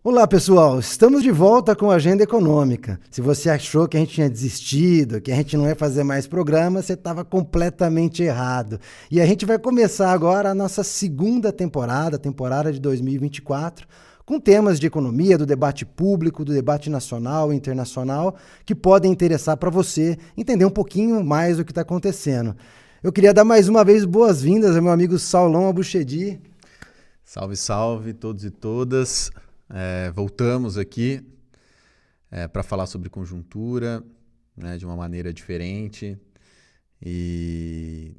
Olá, pessoal! Estamos de volta com a Agenda Econômica. Se você achou que a gente tinha desistido, que a gente não ia fazer mais programa, você estava completamente errado. E a gente vai começar agora a nossa segunda temporada, a temporada de 2024, com temas de economia, do debate público, do debate nacional e internacional, que podem interessar para você entender um pouquinho mais do que está acontecendo. Eu queria dar mais uma vez boas-vindas ao meu amigo Saulão Abuchedi. Salve, salve todos e todas. Voltamos aqui para falar sobre conjuntura, né, de uma maneira diferente e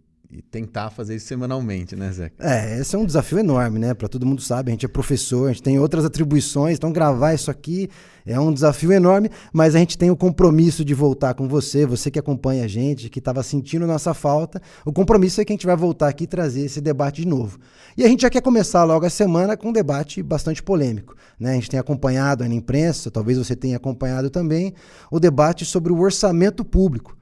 tentar fazer isso semanalmente, né, Zé? Esse é um desafio enorme, né? Para todo mundo sabe, a gente é professor, a gente tem outras atribuições, então gravar isso aqui é um desafio enorme, mas a gente tem o compromisso de voltar com você, você que acompanha a gente, que estava sentindo nossa falta, o compromisso é que a gente vai voltar aqui e trazer esse debate de novo. E a gente já quer começar logo a semana com um debate bastante polêmico, né? A gente tem acompanhado aí na imprensa, talvez você tenha acompanhado também, o debate sobre o orçamento público.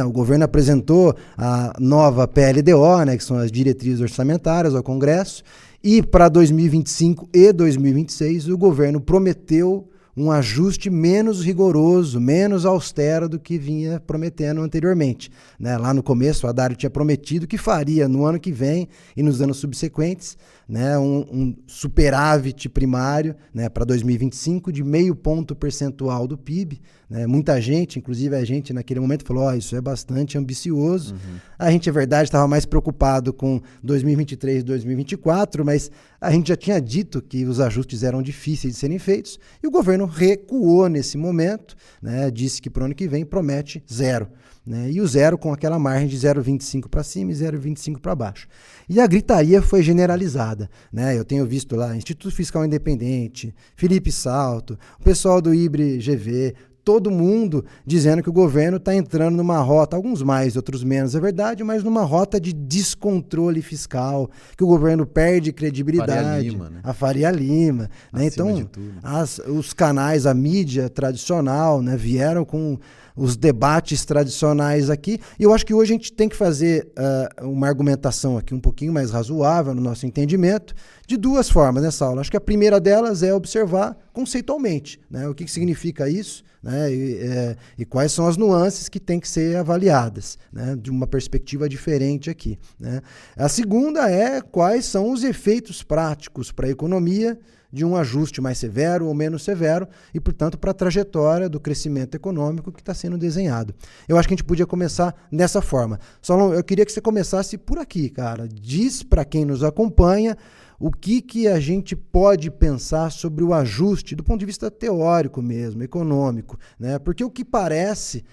O governo apresentou a nova PLDO, né, que são as diretrizes orçamentárias ao Congresso, e para 2025 e 2026 o governo prometeu um ajuste menos rigoroso, menos austero do que vinha prometendo anteriormente. Lá no começo, o Haddad tinha prometido que faria no ano que vem e nos anos subsequentes, um superávit primário, para 2025 de 0,5 ponto percentual do PIB. Muita gente, inclusive a gente naquele momento, falou: isso é bastante ambicioso. A gente, é verdade, estava mais preocupado com 2023 e 2024, mas a gente já tinha dito que os ajustes eram difíceis de serem feitos e o governo recuou nesse momento, disse que para o ano que vem promete zero. E o zero com aquela margem de 0,25 para cima e 0,25 para baixo. E a gritaria foi generalizada. Eu tenho visto lá Instituto Fiscal Independente, Felipe Salto, o pessoal do IBRE-GV, todo mundo dizendo que o governo está entrando numa rota, alguns mais, outros menos, é verdade, mas numa rota de descontrole fiscal, que o governo perde credibilidade. Faria Lima, né? A Faria Lima. Então, os canais, a mídia tradicional, vieram com os debates tradicionais aqui, e eu acho que hoje a gente tem que fazer uma argumentação aqui um pouquinho mais razoável no nosso entendimento, de duas formas, Saulo? Acho que a primeira delas é observar conceitualmente, o que significa isso, e quais são as nuances que têm que ser avaliadas, de uma perspectiva diferente aqui. A segunda é quais são os efeitos práticos para a economia de um ajuste mais severo ou menos severo e, portanto, para a trajetória do crescimento econômico que está sendo desenhado. Eu acho que a gente podia começar dessa forma. Solon, eu queria que você começasse por aqui, cara. Diz para quem nos acompanha o que a gente pode pensar sobre o ajuste do ponto de vista teórico mesmo, econômico, Porque o que parece,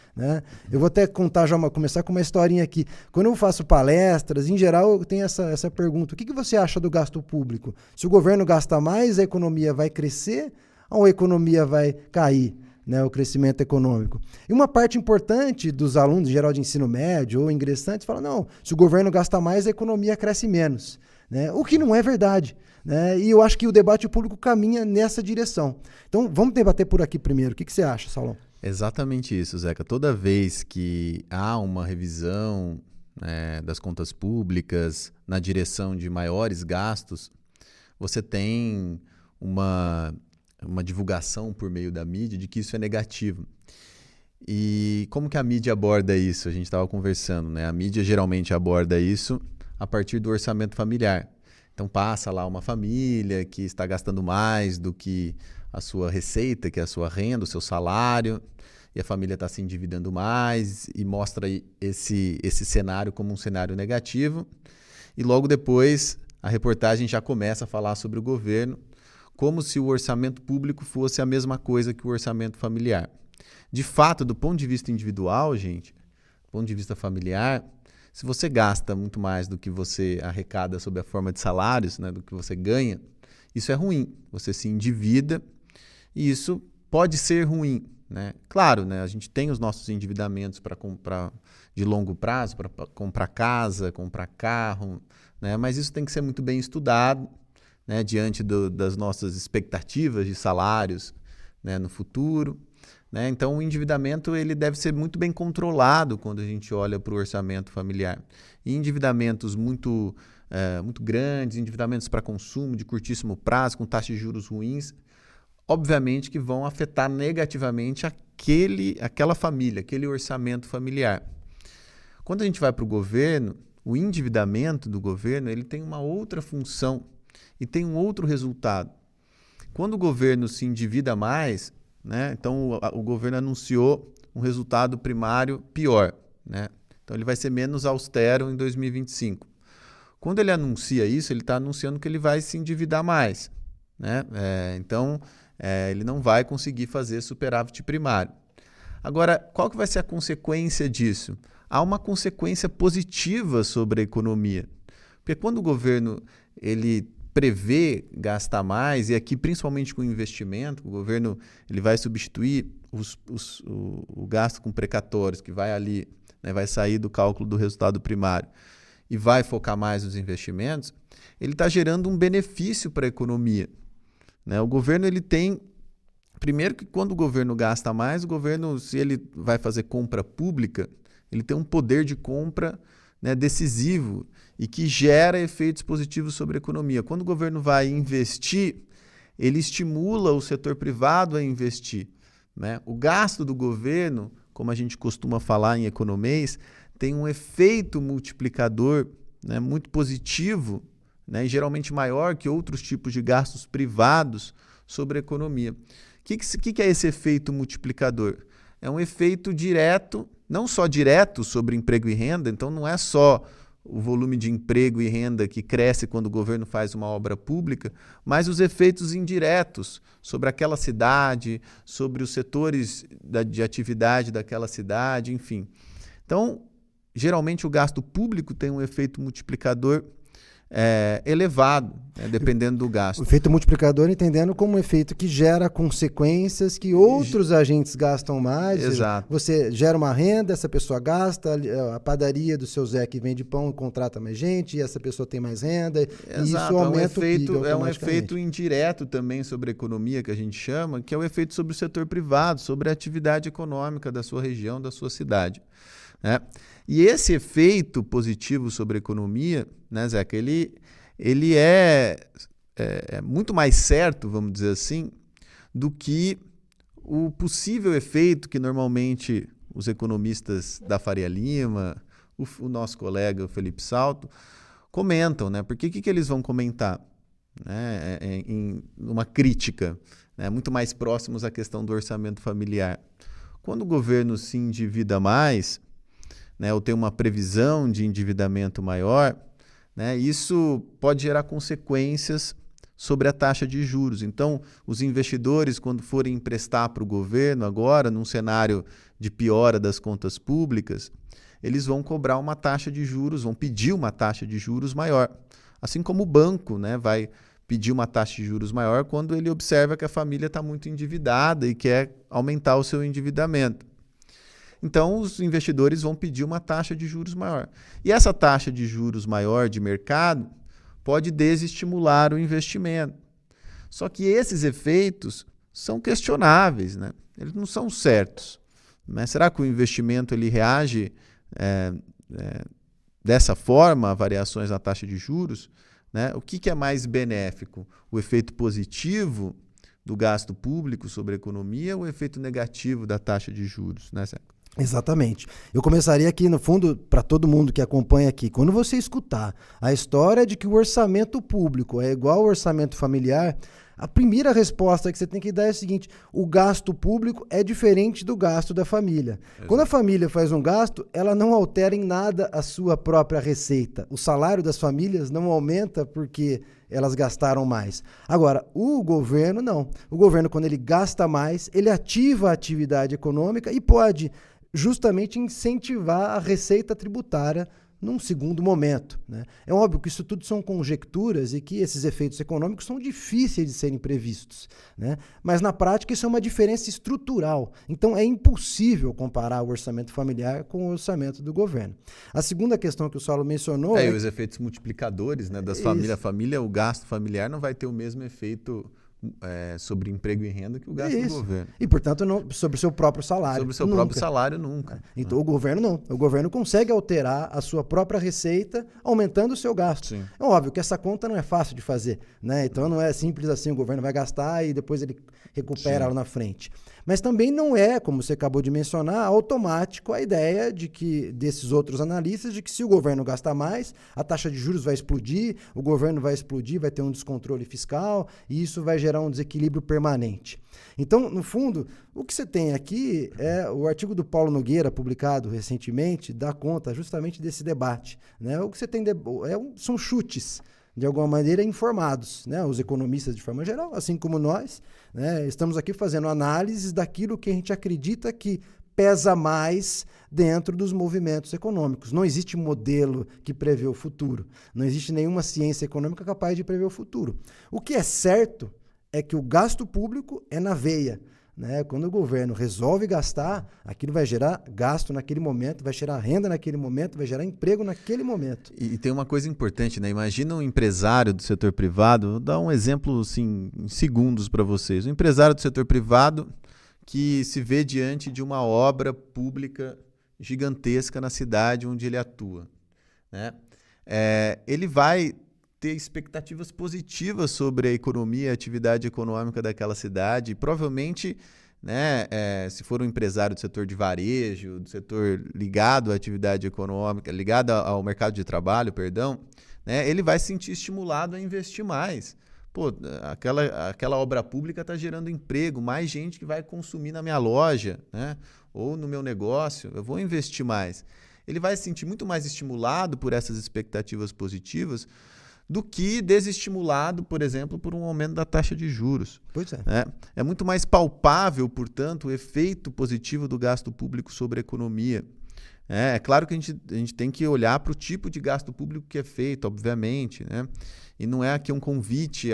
eu vou até contar começar com uma historinha aqui. Quando eu faço palestras, em geral, eu tenho essa pergunta: o que você acha do gasto público? Se o governo gasta mais, a economia vai crescer ou a economia vai cair? O crescimento econômico. E uma parte importante dos alunos, em geral de ensino médio ou ingressantes, fala: não, se o governo gasta mais, a economia cresce menos. O que não é verdade. E eu acho que o debate público caminha nessa direção. Então, vamos debater por aqui primeiro. O que você acha, Saulão? Exatamente isso, Zeca. Toda vez que há uma revisão das contas públicas na direção de maiores gastos, você tem uma divulgação por meio da mídia de que isso é negativo. E como que a mídia aborda isso? A gente estava conversando, A mídia geralmente aborda isso a partir do orçamento familiar. Então passa lá uma família que está gastando mais do que a sua receita, que é a sua renda, o seu salário, e a família está se endividando mais e mostra esse cenário como um cenário negativo. E logo depois a reportagem já começa a falar sobre o governo como se o orçamento público fosse a mesma coisa que o orçamento familiar. De fato, do ponto de vista individual, gente, do ponto de vista familiar, se você gasta muito mais do que você arrecada sob a forma de salários, do que você ganha, isso é ruim. Você se endivida e isso pode ser ruim. Claro, a gente tem os nossos endividamentos para comprar de longo prazo, para comprar casa, comprar carro, mas isso tem que ser muito bem estudado, diante das nossas expectativas de salários, no futuro. Então, o endividamento ele deve ser muito bem controlado quando a gente olha para o orçamento familiar. E endividamentos muito grandes, endividamentos para consumo de curtíssimo prazo, com taxas de juros ruins, obviamente que vão afetar negativamente aquela família, aquele orçamento familiar. Quando a gente vai para o governo, o endividamento do governo ele tem uma outra função e tem um outro resultado. Quando o governo se endivida mais, né, então o governo anunciou um resultado primário pior, né? Então ele vai ser menos austero em 2025. Quando ele anuncia isso, ele está anunciando que ele vai se endividar mais, né? Então ele não vai conseguir fazer superávit primário. Agora, qual que vai ser a consequência disso? Há uma consequência positiva sobre a economia. Porque quando o governo ele prevê gastar mais, e aqui principalmente com investimento, o governo ele vai substituir o gasto com precatórios, que vai ali, né, vai sair do cálculo do resultado primário, e vai focar mais nos investimentos, ele está gerando um benefício para a economia. Né? O governo ele tem... Primeiro que quando o governo gasta mais, o governo, se ele vai fazer compra pública, ele tem um poder de compra, né, decisivo e que gera efeitos positivos sobre a economia. Quando o governo vai investir, ele estimula o setor privado a investir. Né? O gasto do governo, como a gente costuma falar em economês, tem um efeito multiplicador, né, muito positivo, né, e geralmente maior que outros tipos de gastos privados sobre a economia. O que é esse efeito multiplicador? É um efeito direto, não só direto sobre emprego e renda, então não é só o volume de emprego e renda que cresce quando o governo faz uma obra pública, mas os efeitos indiretos sobre aquela cidade, sobre os setores de atividade daquela cidade, enfim. Então, geralmente o gasto público tem um efeito multiplicador elevado, né, dependendo do gasto. O efeito multiplicador entendendo como um efeito que gera consequências que outros agentes gastam mais. Exato. Você gera uma renda, essa pessoa gasta, a padaria do seu Zé que vende pão contrata mais gente, e essa pessoa tem mais renda. Exato. E isso aumenta o PIB é um automaticamente. efeito indireto também sobre a economia, que a gente chama, que é o efeito sobre o setor privado, sobre a atividade econômica da sua região, da sua cidade. Né? E esse efeito positivo sobre a economia, né, Zeca, ele é muito mais certo, vamos dizer assim, do que o possível efeito que normalmente os economistas da Faria Lima, o nosso colega o Felipe Salto, comentam. Né? Porque o que eles vão comentar? Né? Em uma crítica, né? Muito mais próximos à questão do orçamento familiar. Quando o governo se endivida mais, né, ou tem uma previsão de endividamento maior, né, isso pode gerar consequências sobre a taxa de juros. Então, os investidores, quando forem emprestar para o governo agora, num cenário de piora das contas públicas, eles vão cobrar uma taxa de juros, vão pedir uma taxa de juros maior. Assim como o banco, né, vai pedir uma taxa de juros maior quando ele observa que a família está muito endividada e quer aumentar o seu endividamento. Então, os investidores vão pedir uma taxa de juros maior. E essa taxa de juros maior de mercado pode desestimular o investimento. Só que esses efeitos são questionáveis, né? Eles não são certos. Mas será que o investimento ele reage dessa forma a variações na taxa de juros? Né? O que é mais benéfico? O efeito positivo do gasto público sobre a economia ou o efeito negativo da taxa de juros, né, Zeca? Exatamente. Eu começaria aqui, no fundo, para todo mundo que acompanha aqui, quando você escutar a história de que o orçamento público é igual ao orçamento familiar, a primeira resposta que você tem que dar é a seguinte: o gasto público é diferente do gasto da família. Exato. Quando a família faz um gasto, ela não altera em nada a sua própria receita. O salário das famílias não aumenta porque elas gastaram mais. Agora, o governo não. O governo, quando ele gasta mais, ele ativa a atividade econômica e pode justamente incentivar a receita tributária num segundo momento. Né? É óbvio que isso tudo são conjecturas e que esses efeitos econômicos são difíceis de serem previstos. Né? Mas, na prática, isso é uma diferença estrutural. Então, é impossível comparar o orçamento familiar com o orçamento do governo. A segunda questão que o Saulo mencionou... E os efeitos multiplicadores, né, das famílias. A família, o gasto familiar não vai ter o mesmo efeito sobre emprego e renda que o gasto do governo. E, portanto, não sobre o seu próprio salário. Sobre o seu próprio salário, nunca. Então, o governo não. O governo consegue alterar a sua própria receita, aumentando o seu gasto. Sim. É óbvio que essa conta não é fácil de fazer, né? Então, não é simples assim, o governo vai gastar e depois ele recupera lá na frente. Mas também não é, como você acabou de mencionar, automático a ideia de que, desses outros analistas, de que se o governo gastar mais, a taxa de juros vai explodir, o governo vai explodir, vai ter um descontrole fiscal e isso vai gerar um desequilíbrio permanente. Então, no fundo, o que você tem aqui é o artigo do Paulo Nogueira, publicado recentemente, dá conta justamente desse debate, né? O que você tem são chutes, de alguma maneira, informados, né? Os economistas, de forma geral, assim como nós, né? Estamos aqui fazendo análises daquilo que a gente acredita que pesa mais dentro dos movimentos econômicos. Não existe modelo que prevê o futuro. Não existe nenhuma ciência econômica capaz de prever o futuro. O que é certo é que o gasto público é na veia, né? Quando o governo resolve gastar, aquilo vai gerar gasto naquele momento, vai gerar renda naquele momento, vai gerar emprego naquele momento. E tem uma coisa importante, né? Imagina um empresário do setor privado, vou dar um exemplo assim, em segundos para vocês. Um empresário do setor privado que se vê diante de uma obra pública gigantesca na cidade onde ele atua, né? Ele vai ter expectativas positivas sobre a economia e a atividade econômica daquela cidade. E provavelmente, né, se for um empresário do setor de varejo, do setor ligado à atividade econômica, ligado ao mercado de trabalho, perdão, né, ele vai se sentir estimulado a investir mais. Pô, aquela obra pública está gerando emprego, mais gente que vai consumir na minha loja, né, ou no meu negócio, eu vou investir mais. Ele vai se sentir muito mais estimulado por essas expectativas positivas do que desestimulado, por exemplo, por um aumento da taxa de juros. Pois é. É muito mais palpável, portanto, o efeito positivo do gasto público sobre a economia. É claro que a gente tem que olhar para o tipo de gasto público que é feito, obviamente, né? E não é aqui um convite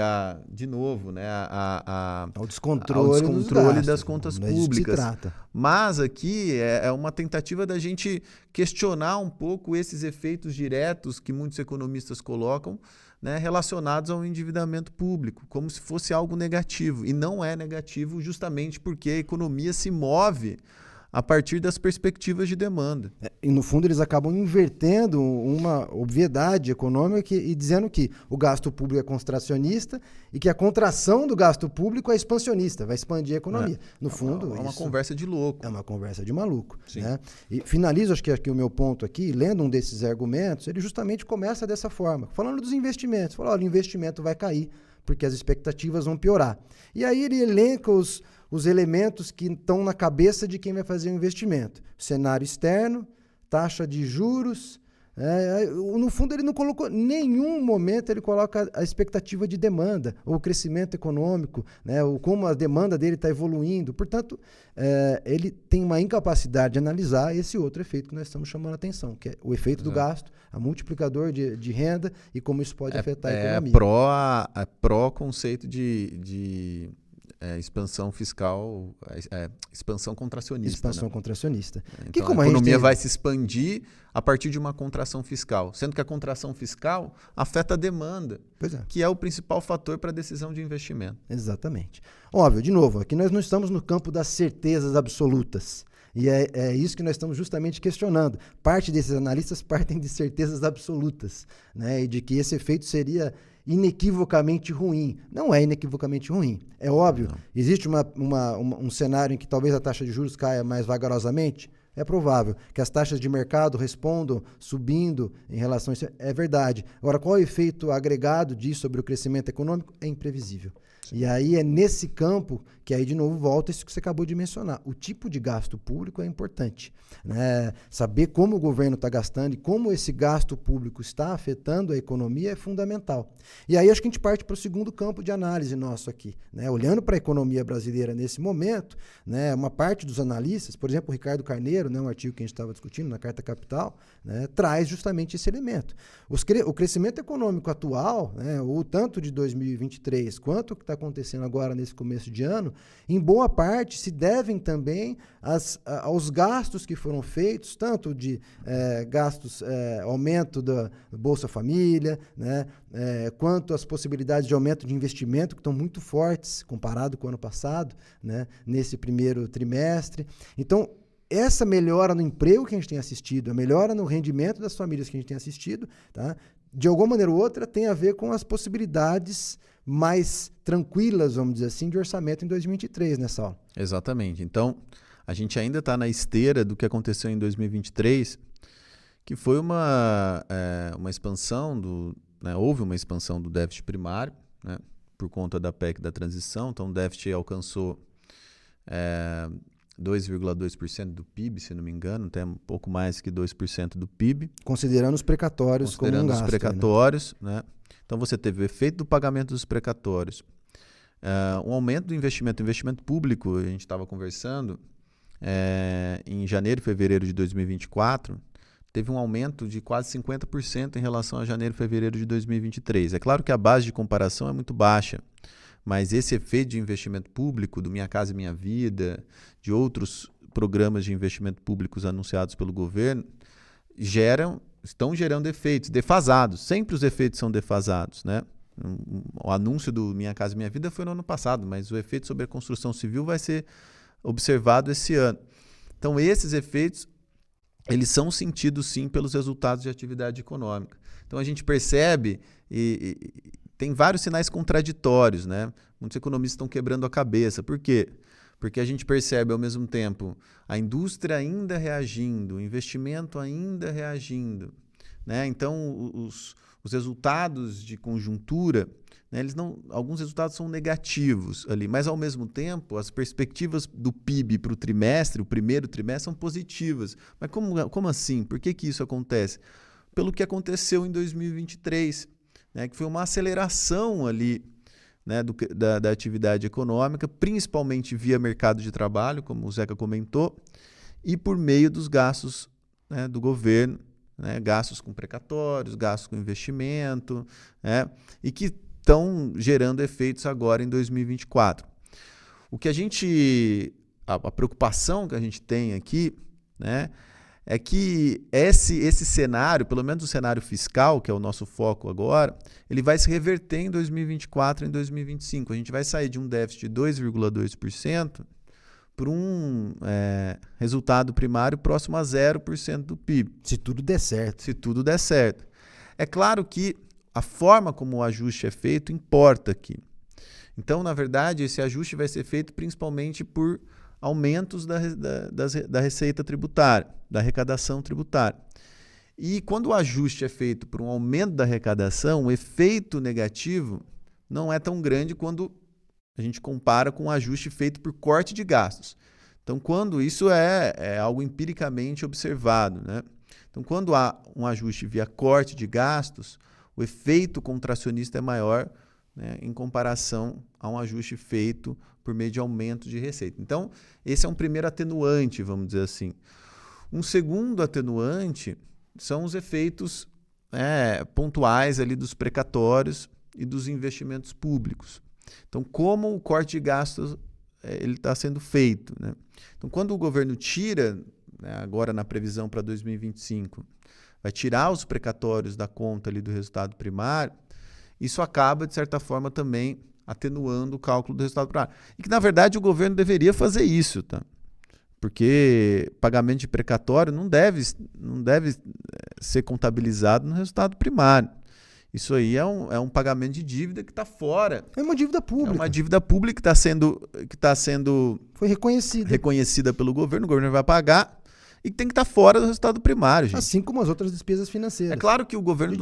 de novo, né, ao descontrole das contas públicas. Mas aqui é uma tentativa da gente questionar um pouco esses efeitos diretos que muitos economistas colocam, né, relacionados ao endividamento público, como se fosse algo negativo. E não é negativo justamente porque a economia se move a partir das perspectivas de demanda. E, no fundo, eles acabam invertendo uma obviedade econômica e dizendo que o gasto público é contracionista e que a contração do gasto público é expansionista, vai expandir a economia. No fundo, é uma conversa de louco. É uma conversa de maluco. Sim. Né? E finalizo, acho que o meu ponto aqui, lendo um desses argumentos, ele justamente começa dessa forma, falando dos investimentos. Fala, olha, o investimento vai cair porque as expectativas vão piorar. E aí ele elenca os elementos que estão na cabeça de quem vai fazer o investimento. Cenário externo, taxa de juros. No fundo, ele não colocou, em nenhum momento ele coloca a expectativa de demanda, ou o crescimento econômico, né, ou como a demanda dele está evoluindo. Portanto, ele tem uma incapacidade de analisar esse outro efeito que nós estamos chamando a atenção, que é o efeito do gasto, a multiplicador de renda e como isso pode afetar a economia. Pró conceito de expansão fiscal, expansão contracionista. Expansão né? contracionista. Então, como a economia vai se expandir a partir de uma contração fiscal, sendo que a contração fiscal afeta a demanda, que é o principal fator para a decisão de investimento. Exatamente. Óbvio, de novo, aqui nós não estamos no campo das certezas absolutas. E é isso que nós estamos justamente questionando. Parte desses analistas partem de certezas absolutas, né? E de que esse efeito seria inequivocamente ruim. Não é inequivocamente ruim. É óbvio, existe um cenário em que talvez a taxa de juros caia mais vagarosamente? É provável. Que as taxas de mercado respondam subindo em relação a isso? É verdade. Agora, qual é o efeito agregado disso sobre o crescimento econômico? É imprevisível. Sim. E aí é nesse campo que aí de novo volta isso que você acabou de mencionar. O tipo de gasto público é importante, né? Saber como o governo está gastando e como esse gasto público está afetando a economia é fundamental. E aí acho que a gente parte para o segundo campo de análise nosso aqui, né? Olhando para a economia brasileira nesse momento, né, uma parte dos analistas, por exemplo, o Ricardo Carneiro, né, um artigo que a gente estava discutindo na Carta Capital, né, traz justamente esse elemento. O crescimento econômico atual, né, ou tanto de 2023 quanto o que está acontecendo agora nesse começo de ano, em boa parte se devem também aos gastos que foram feitos, tanto de gastos, aumento da Bolsa Família, né, quanto as possibilidades de aumento de investimento, que estão muito fortes comparado com o ano passado, né, nesse primeiro trimestre. Então, essa melhora no emprego que a gente tem assistido, a melhora no rendimento das famílias que a gente tem assistido, tá, de alguma maneira ou outra, tem a ver com as possibilidades mais tranquilas, vamos dizer assim, de orçamento em 2023, né, Saulo? Exatamente. Então, a gente ainda está na esteira do que aconteceu em 2023, que foi uma expansão houve uma expansão do déficit primário, né, por conta da PEC da transição. Então, o déficit alcançou 2,2% do PIB, se não me engano, até um pouco mais que 2% do PIB. Considerando os precatórios como um gasto. Os precatórios, né? Então você teve o efeito do pagamento dos precatórios, um aumento do investimento público. A gente estava conversando, em janeiro e fevereiro de 2024, teve um aumento de quase 50% em relação a janeiro e fevereiro de 2023. É claro que a base de comparação é muito baixa, mas esse efeito de investimento público, do Minha Casa Minha Vida, de outros programas de investimento públicos anunciados pelo governo, estão gerando efeitos defasados. Sempre os efeitos são defasados, né? O anúncio do Minha Casa Minha Vida foi no ano passado, mas o efeito sobre a construção civil vai ser observado esse ano. Então, esses efeitos, eles são sentidos, sim, pelos resultados de atividade econômica. Então, a gente percebe tem vários sinais contraditórios, né? Muitos economistas estão quebrando a cabeça. Por quê? Porque a gente percebe, ao mesmo tempo, a indústria ainda reagindo, o investimento ainda reagindo, né? Então, os resultados de conjuntura, né, alguns resultados são negativos ali, mas, ao mesmo tempo, as perspectivas do PIB para o primeiro trimestre, são positivas. Mas como assim? Por que isso acontece? Pelo que aconteceu em 2023, né, que foi uma aceleração ali, né, da atividade econômica, principalmente via mercado de trabalho, como o Zeca comentou, e por meio dos gastos, né, do governo, né, gastos com precatórios, gastos com investimento, né, e que estão gerando efeitos agora em 2024. A preocupação que a gente tem aqui, né, é que esse cenário, pelo menos o cenário fiscal, que é o nosso foco agora, ele vai se reverter em 2024 e em 2025. A gente vai sair de um déficit de 2,2% para um resultado primário próximo a 0% do PIB. Se tudo der certo. Se tudo der certo. É claro que a forma como o ajuste é feito importa aqui. Então, na verdade, esse ajuste vai ser feito principalmente por aumentos da receita tributária, da arrecadação tributária. E quando o ajuste é feito por um aumento da arrecadação, o efeito negativo não é tão grande quando a gente compara com o ajuste feito por corte de gastos. Então, quando isso é algo empiricamente observado, né? Então, quando há um ajuste via corte de gastos, o efeito contracionista é maior, né, em comparação a um ajuste feito por meio de aumento de receita. Então, esse é um primeiro atenuante, vamos dizer assim. Um segundo atenuante são os efeitos pontuais ali dos precatórios e dos investimentos públicos. Então, como o corte de gastos ele está sendo feito, né? Então, quando o governo tira, né, agora na previsão para 2025, vai tirar os precatórios da conta ali do resultado primário, isso acaba, de certa forma, também atenuando o cálculo do resultado primário. E que, na verdade, o governo deveria fazer isso, tá? Porque pagamento de precatório não deve ser contabilizado no resultado primário. Isso aí é um pagamento de dívida que está fora. É uma dívida pública. É uma dívida pública que está sendo foi reconhecida pelo governo, o governo vai pagar e tem que estar fora do resultado primário, gente. Assim como as outras despesas financeiras. É claro que o governo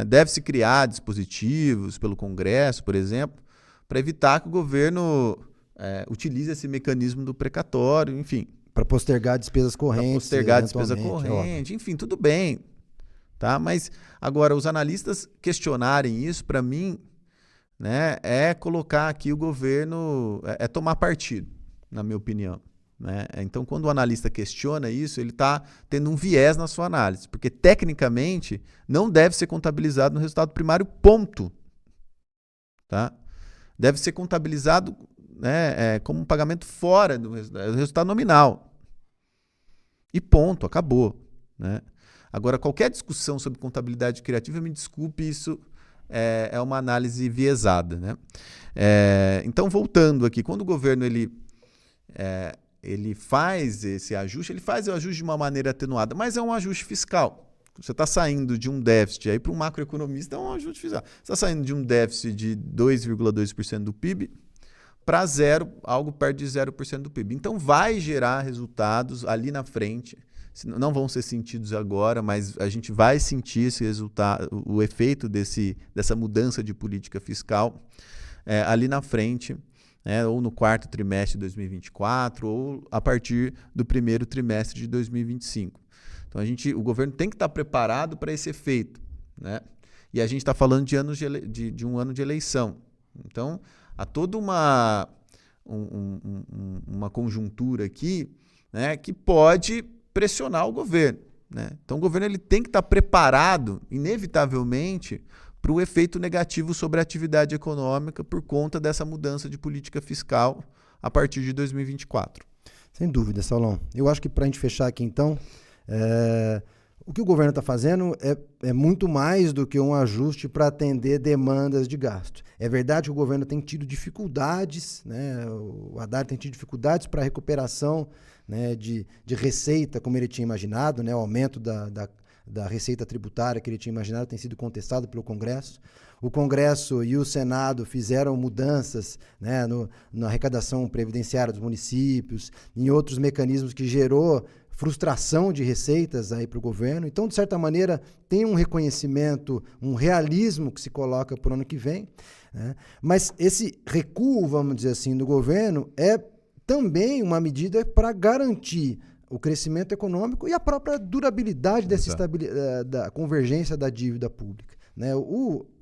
deve-se criar dispositivos pelo Congresso, por exemplo, para evitar que o governo utilize esse mecanismo do precatório, enfim. Para postergar despesas correntes. Para postergar despesa corrente, enfim, tudo bem. Tá? Mas, agora, os analistas questionarem isso, para mim, né, é colocar aqui o governo, é tomar partido, na minha opinião. Né? Então, quando o analista questiona isso, ele está tendo um viés na sua análise, porque, tecnicamente, não deve ser contabilizado no resultado primário, ponto. tá? Deve ser contabilizado, né, como um pagamento fora do resultado nominal. E ponto, acabou, né? Agora, qualquer discussão sobre contabilidade criativa, me desculpe, isso é uma análise viesada, né? Então, voltando aqui, quando o governo ele faz esse ajuste, ele faz o ajuste de uma maneira atenuada, mas é um ajuste fiscal. Você está saindo de um déficit, aí para um macroeconomista é um ajuste fiscal. Você está saindo de um déficit de 2,2% do PIB para zero, algo perto de 0% do PIB. Então vai gerar resultados ali na frente, não vão ser sentidos agora, mas a gente vai sentir esse resultado, o efeito dessa mudança de política fiscal ali na frente, ou no quarto trimestre de 2024, ou a partir do primeiro trimestre de 2025. Então o governo tem que estar preparado para esse efeito, né? E a gente está falando de um ano de eleição. Então, há toda uma conjuntura aqui, né, que pode pressionar o governo, né? Então o governo ele tem que estar preparado, inevitavelmente, para o efeito negativo sobre a atividade econômica por conta dessa mudança de política fiscal a partir de 2024. Sem dúvida, Saulão. Eu acho que para a gente fechar aqui, então, o que o governo está fazendo é muito mais do que um ajuste para atender demandas de gasto. É verdade que o governo tem tido dificuldades, né? O Haddad tem tido dificuldades para a recuperação, né, de receita, como ele tinha imaginado, né? O aumento da receita tributária que ele tinha imaginado tem sido contestado pelo Congresso. O Congresso e o Senado fizeram mudanças, né, na arrecadação previdenciária dos municípios, em outros mecanismos que gerou frustração de receitas aí para o governo. Então, de certa maneira, tem um reconhecimento, um realismo que se coloca para o ano que vem, né? Mas esse recuo, vamos dizer assim, do governo é também uma medida para garantir o crescimento econômico e a própria durabilidade dessa da convergência da dívida pública, né?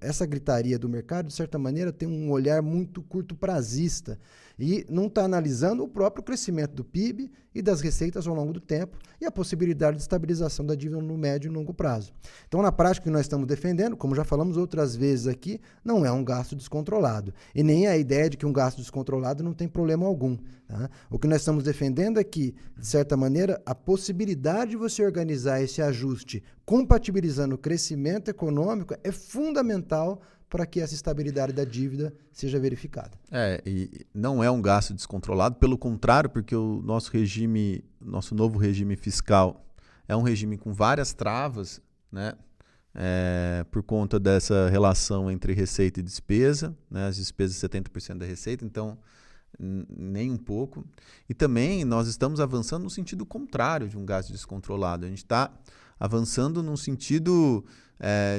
Essa gritaria do mercado, de certa maneira, tem um olhar muito curto-prazista e não está analisando o próprio crescimento do PIB e das receitas ao longo do tempo e a possibilidade de estabilização da dívida no médio e longo prazo. Então, na prática, o que nós estamos defendendo, como já falamos outras vezes aqui, não é um gasto descontrolado e nem a ideia de que um gasto descontrolado não tem problema algum, tá? O que nós estamos defendendo é que, de certa maneira, a possibilidade de você organizar esse ajuste compatibilizando o crescimento econômico é fundamental para que essa estabilidade da dívida seja verificada. E não é um gasto descontrolado, pelo contrário, porque o nosso novo regime fiscal é um regime com várias travas, né? Por conta dessa relação entre receita e despesa, né? As despesas 70% da receita, então nem um pouco. E também nós estamos avançando no sentido contrário de um gasto descontrolado. A gente está avançando num sentido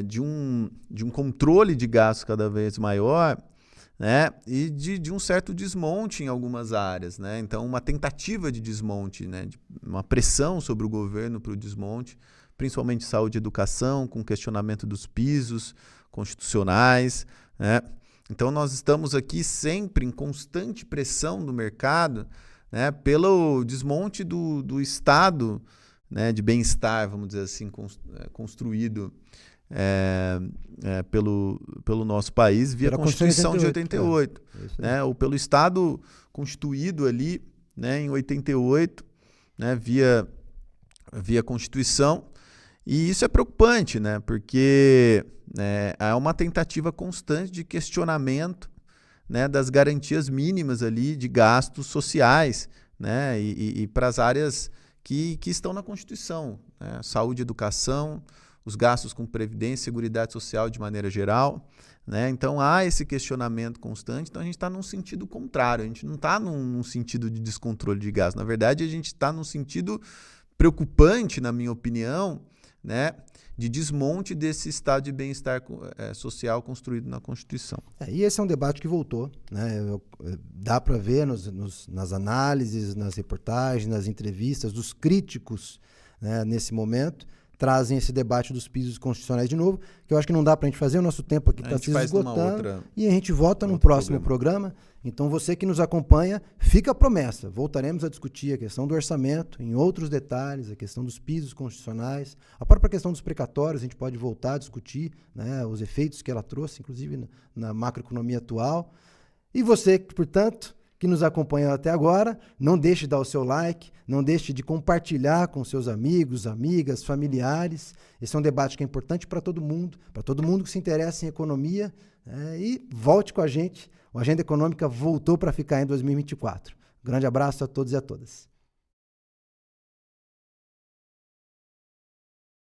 de um controle de gastos cada vez maior, né? E de um certo desmonte em algumas áreas, né? Então, uma tentativa de desmonte, né? Uma pressão sobre o governo para o desmonte, principalmente saúde e educação, com questionamento dos pisos constitucionais, né? Então, nós estamos aqui sempre em constante pressão do mercado, né? Pelo desmonte do Estado, né, de bem-estar, vamos dizer assim, construído pelo nosso país via Constituição de 88, né, ou pelo Estado constituído ali, né, em 88, né, via Constituição. E isso é preocupante, né, porque há uma tentativa constante de questionamento, né, das garantias mínimas ali de gastos sociais, né, e para as áreas que estão na Constituição, né? Saúde, educação, os gastos com previdência e seguridade social de maneira geral, né? Então há esse questionamento constante, então a gente está num sentido contrário, a gente não está num sentido de descontrole de gastos, na verdade a gente está num sentido preocupante, na minha opinião, né, de desmonte desse estado de bem-estar social construído na Constituição. E esse é um debate que voltou, né? Dá para ver nas análises, nas reportagens, nas entrevistas dos críticos, né, nesse momento, trazem esse debate dos pisos constitucionais de novo, que eu acho que não dá para a gente fazer, o nosso tempo aqui está se esgotando, e a gente volta num próximo programa. Então você que nos acompanha, fica a promessa, voltaremos a discutir a questão do orçamento, em outros detalhes, a questão dos pisos constitucionais, a própria questão dos precatórios, a gente pode voltar a discutir, né, os efeitos que ela trouxe, inclusive na macroeconomia atual. E você, portanto, que nos acompanhou até agora, não deixe de dar o seu like, não deixe de compartilhar com seus amigos, amigas, familiares. Esse é um debate que é importante para todo mundo que se interessa em economia, e volte com a gente. A Agenda Econômica voltou para ficar em 2024. Grande abraço a todos e a todas.